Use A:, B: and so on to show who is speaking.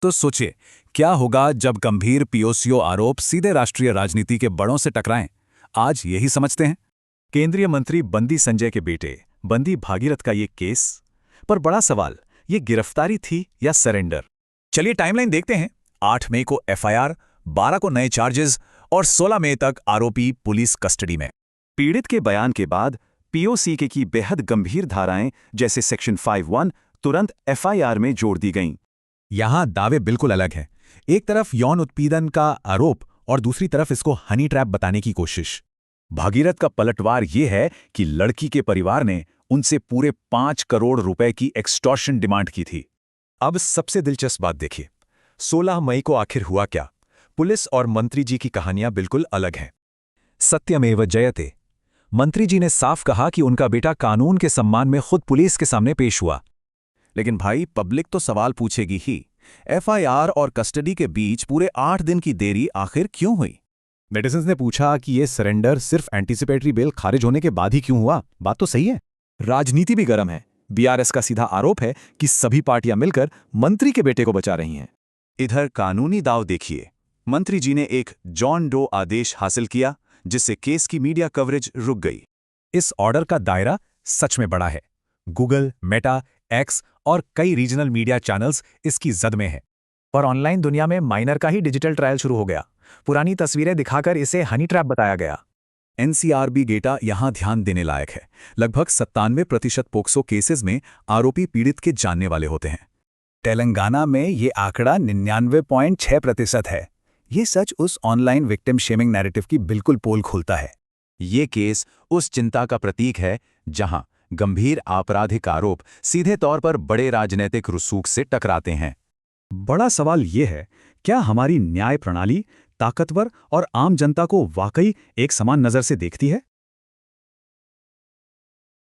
A: तो सोचिए, क्या होगा जब गंभीर पीओसीओ आरोप सीधे राष्ट्रीय राजनीति के बड़ों से टकराएं। आज यही समझते हैं।
B: केंद्रीय मंत्री बंदी संजय के बेटे बंदी भागीरथ का ये केस। पर बड़ा सवाल, ये गिरफ्तारी थी या सरेंडर?
A: चलिए टाइमलाइन देखते हैं। 8 मई को एफआईआर, 12 को नए चार्जेस और 16 मई तक आरोपी पुलिस कस्टडी में।
B: पीड़ित के बयान के बाद पीओसीके की बेहद गंभीर धाराएं जैसे सेक्शन 51 तुरंत एफआईआर में जोड़ दी गईं।
A: यहां दावे बिल्कुल अलग हैं। एक तरफ यौन उत्पीड़न का आरोप और दूसरी तरफ इसको हनी ट्रैप बताने की कोशिश।
B: भागीरथ का पलटवार ये है कि लड़की के परिवार ने उनसे पूरे 5 करोड़ रुपए की एक्सटॉर्शन डिमांड की थी।
C: अब सबसे दिलचस्प बात देखिए, 16 मई को आखिर हुआ क्या? पुलिस और मंत्री जी की कहानियां बिल्कुल अलग हैं।
B: सत्यमेव जयते। मंत्री जी ने साफ कहा कि उनका बेटा कानून के सम्मान में खुद पुलिस के सामने पेश हुआ।
A: लेकिन भाई, पब्लिक तो सवाल पूछेगी ही, एफआईआर और कस्टडी के बीच पूरे 8 दिन की देरी आखिर क्यों हुई?
B: नेटिजन्स ने पूछा कि ये सरेंडर सिर्फ एंटीसिपेटरी बेल खारिज होने के बाद ही क्यों हुआ। बात तो सही है। राजनीति भी गर्म है। बीआरएस का सीधा आरोप है कि सभी पार्टियां मिलकर मंत्री के बेटे को बचा रही हैं।
A: इधर कानूनी दाव देखिए। मंत्री जी ने एक जॉन डो आदेश हासिल किया, जिससे केस की मीडिया कवरेज रुक गई।
B: इस ऑर्डर का दायरा सच में बड़ा है। गूगल, मेटा, एक्स और कई रीजनल मीडिया चैनल्स इसकी जद में है।
D: और ऑनलाइन दुनिया में माइनर का ही डिजिटल ट्रायल शुरू हो गया। पुरानी तस्वीरें दिखाकर इसे हनी ट्रैप बताया गया।
A: एनसीआरबी डेटा यहां ध्यान देने लायक है। लगभग 97% पोक्सो केसेस में आरोपी पीड़ित के जानने वाले होते हैं। तेलंगाना में ये आंकड़ा 99.6% है। ये सच उस ऑनलाइन विक्टिम शेमिंग नैरेटिव की बिल्कुल पोल खोलता है।
B: ये केस उस चिंता का प्रतीक है जहां गंभीर आपराधिक आरोप सीधे तौर पर बड़े राजनीतिक रसूख से टकराते हैं। बड़ा सवाल ये है, क्या हमारी न्याय प्रणाली ताकतवर और आम जनता को वाकई एक समान नज़र से देखती है?